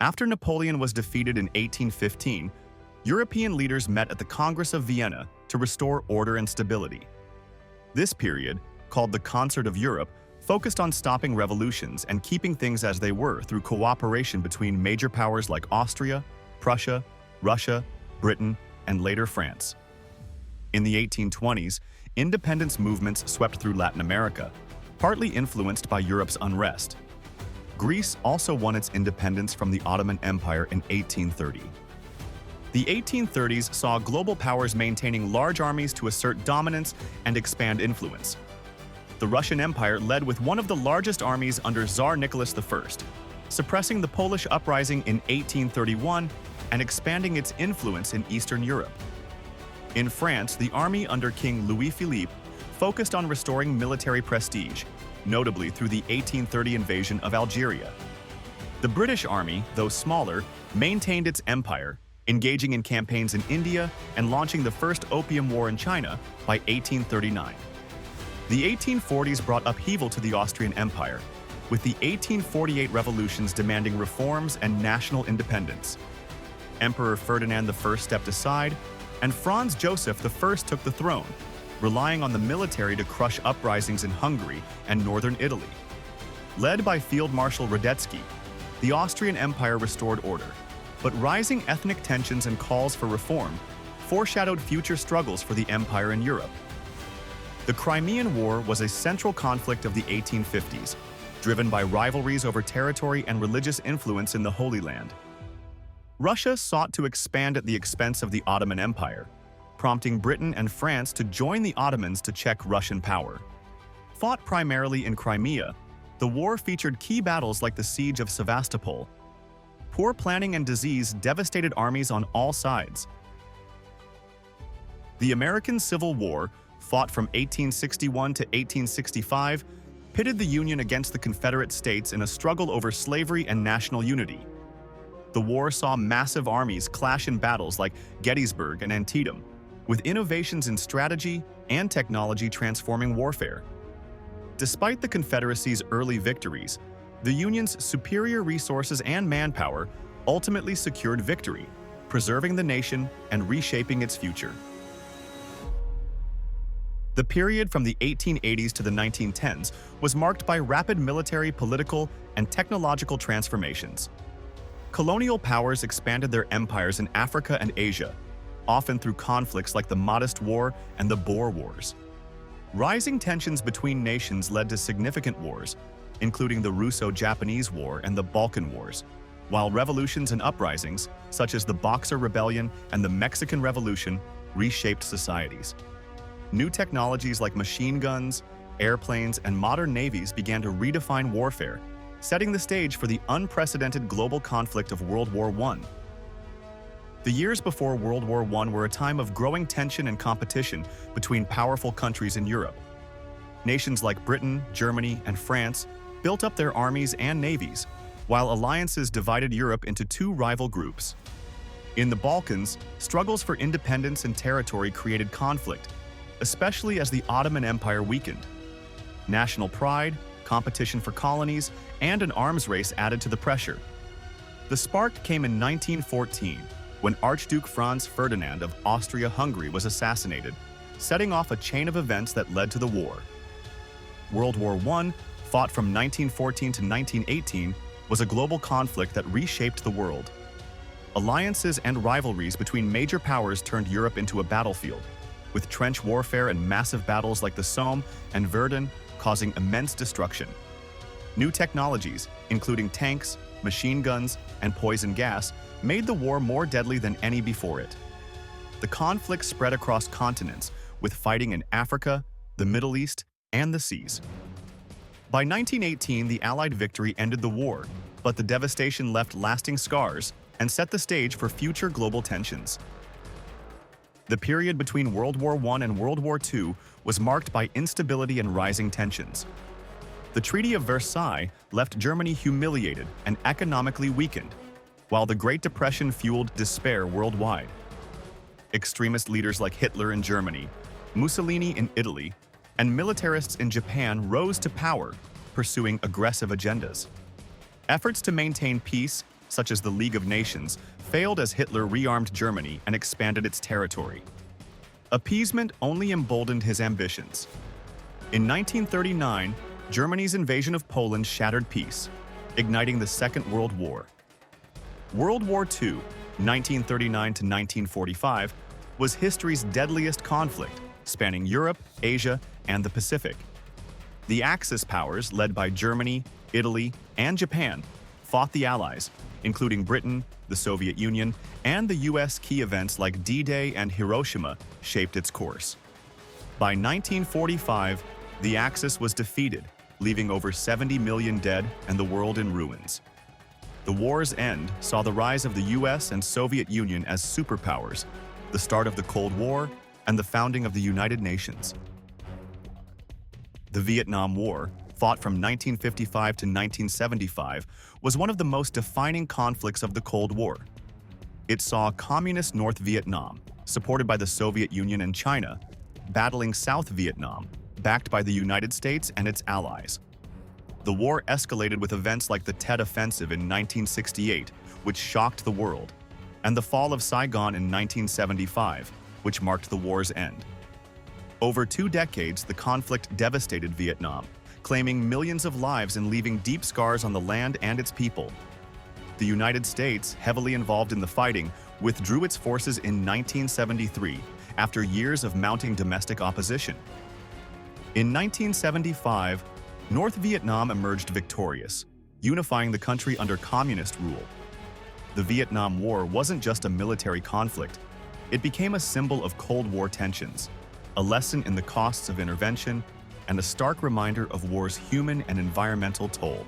After Napoleon was defeated in 1815, European leaders met at the Congress of Vienna to restore order and stability. This period, called the Concert of Europe, focused on stopping revolutions and keeping things as they were through cooperation between major powers like Austria, Prussia, Russia, Britain, and later France. In the 1820s, independence movements swept through Latin America, partly influenced by Europe's unrest. Greece also won its independence from the Ottoman Empire in 1830. The 1830s saw global powers maintaining large armies to assert dominance and expand influence. The Russian Empire led with one of the largest armies under Tsar Nicholas I, suppressing the Polish uprising in 1831 and expanding its influence in Eastern Europe. In France, the army under King Louis-Philippe focused on restoring military prestige, notably through the 1830 invasion of Algeria. The British army, though smaller, maintained its empire, engaging in campaigns in India and launching the First Opium War in China by 1839. The 1840s brought upheaval to the Austrian Empire, with the 1848 revolutions demanding reforms and national independence. Emperor Ferdinand I stepped aside, and Franz Joseph I took the throne, relying on the military to crush uprisings in Hungary and northern Italy. Led by Field Marshal Radetzky, the Austrian Empire restored order, but rising ethnic tensions and calls for reform foreshadowed future struggles for the empire in Europe. The Crimean War was a central conflict of the 1850s, driven by rivalries over territory and religious influence in the Holy Land. Russia sought to expand at the expense of the Ottoman Empire, prompting Britain and France to join the Ottomans to check Russian power. Fought primarily in Crimea, the war featured key battles like the Siege of Sevastopol. Poor planning and disease devastated armies on all sides. The American Civil War, fought from 1861 to 1865, pitted the Union against the Confederate States in a struggle over slavery and national unity. The war saw massive armies clash in battles like Gettysburg and Antietam, with innovations in strategy and technology transforming warfare. Despite the Confederacy's early victories, the Union's superior resources and manpower ultimately secured victory, preserving the nation and reshaping its future. The period from the 1880s to the 1910s was marked by rapid military, political, and technological transformations. Colonial powers expanded their empires in Africa and Asia, often through conflicts like the Mahdist War and the Boer Wars. Rising tensions between nations led to significant wars, including the Russo-Japanese War and the Balkan Wars, while revolutions and uprisings, such as the Boxer Rebellion and the Mexican Revolution, reshaped societies. New technologies like machine guns, airplanes, and modern navies began to redefine warfare, setting the stage for the unprecedented global conflict of World War I. The years before World War I were a time of growing tension and competition between powerful countries in Europe. Nations like Britain, Germany, and France built up their armies and navies, while alliances divided Europe into two rival groups. In the Balkans, struggles for independence and territory created conflict, especially as the Ottoman Empire weakened. National pride, competition for colonies, and an arms race added to the pressure. The spark came in 1914, when Archduke Franz Ferdinand of Austria-Hungary was assassinated, setting off a chain of events that led to the war. World War I, fought from 1914 to 1918, was a global conflict that reshaped the world. Alliances and rivalries between major powers turned Europe into a battlefield, with trench warfare and massive battles like the Somme and Verdun causing immense destruction. New technologies, including tanks, machine guns, and poison gas, made the war more deadly than any before it. The conflict spread across continents, with fighting in Africa, the Middle East, and the seas. By 1918, the Allied victory ended the war, but the devastation left lasting scars and set the stage for future global tensions. The period between World War I and World War II was marked by instability and rising tensions. The Treaty of Versailles left Germany humiliated and economically weakened, while the Great Depression fueled despair worldwide. Extremist leaders like Hitler in Germany, Mussolini in Italy, and militarists in Japan rose to power, pursuing aggressive agendas. Efforts to maintain peace such as the League of Nations, failed as Hitler rearmed Germany and expanded its territory. Appeasement only emboldened his ambitions. In 1939, Germany's invasion of Poland shattered peace, igniting the Second World War. World War II, 1939 to 1945, was history's deadliest conflict, spanning Europe, Asia, and the Pacific. The Axis powers, led by Germany, Italy, and Japan, fought the Allies, including Britain, the Soviet Union, and the US. Key events like D-Day and Hiroshima shaped its course. By 1945, the Axis was defeated, leaving over 70 million dead and the world in ruins. The war's end saw the rise of the US and Soviet Union as superpowers, the start of the Cold War, and the founding of the United Nations. The Vietnam War, fought from 1955 to 1975, was one of the most defining conflicts of the Cold War. It saw communist North Vietnam, supported by the Soviet Union and China, battling South Vietnam, backed by the United States and its allies. The war escalated with events like the Tet Offensive in 1968, which shocked the world, and the fall of Saigon in 1975, which marked the war's end. Over 2 decades, the conflict devastated Vietnam, claiming millions of lives and leaving deep scars on the land and its people. The United States, heavily involved in the fighting, withdrew its forces in 1973 after years of mounting domestic opposition. In 1975, North Vietnam emerged victorious, unifying the country under communist rule. The Vietnam War wasn't just a military conflict. It became a symbol of Cold War tensions, a lesson in the costs of intervention, and a stark reminder of war's human and environmental toll.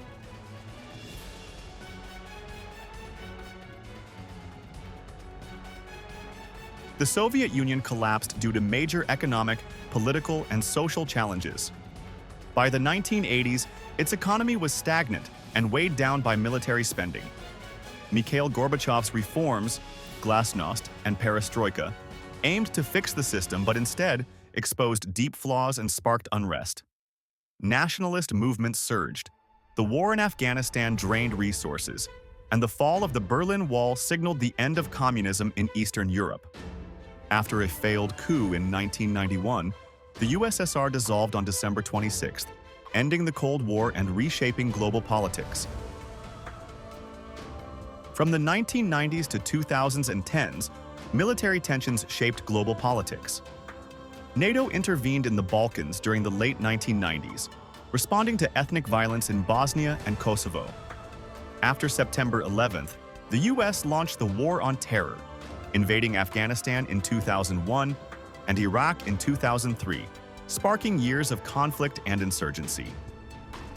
The Soviet Union collapsed due to major economic, political, and social challenges. By the 1980s, its economy was stagnant and weighed down by military spending. Mikhail Gorbachev's reforms, Glasnost and Perestroika, aimed to fix the system but instead exposed deep flaws and sparked unrest. Nationalist movements surged. The war in Afghanistan drained resources, and the fall of the Berlin Wall signaled the end of communism in Eastern Europe. After a failed coup in 1991, the USSR dissolved on December 26th, ending the Cold War and reshaping global politics. From the 1990s to 2010s, military tensions shaped global politics. NATO intervened in the Balkans during the late 1990s, responding to ethnic violence in Bosnia and Kosovo. After September 11th, the US launched the War on Terror, invading Afghanistan in 2001 and Iraq in 2003, sparking years of conflict and insurgency.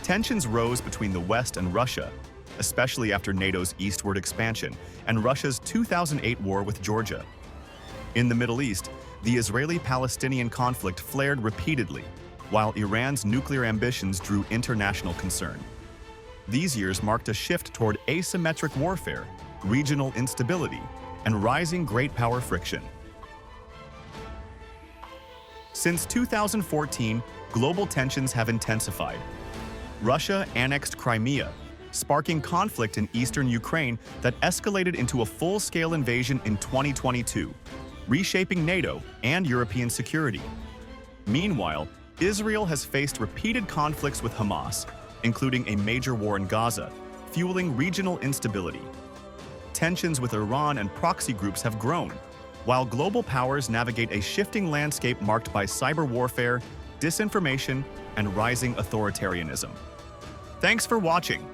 Tensions rose between the West and Russia, especially after NATO's eastward expansion and Russia's 2008 war with Georgia. In the Middle East, the Israeli-Palestinian conflict flared repeatedly, while Iran's nuclear ambitions drew international concern. These years marked a shift toward asymmetric warfare, regional instability, and rising great power friction. Since 2014, global tensions have intensified. Russia annexed Crimea, sparking conflict in eastern Ukraine that escalated into a full-scale invasion in 2022, reshaping NATO and European security. Meanwhile, Israel has faced repeated conflicts with Hamas, including a major war in Gaza, fueling regional instability. Tensions with Iran and proxy groups have grown, while global powers navigate a shifting landscape marked by cyber warfare, disinformation, and rising authoritarianism. Thanks for watching.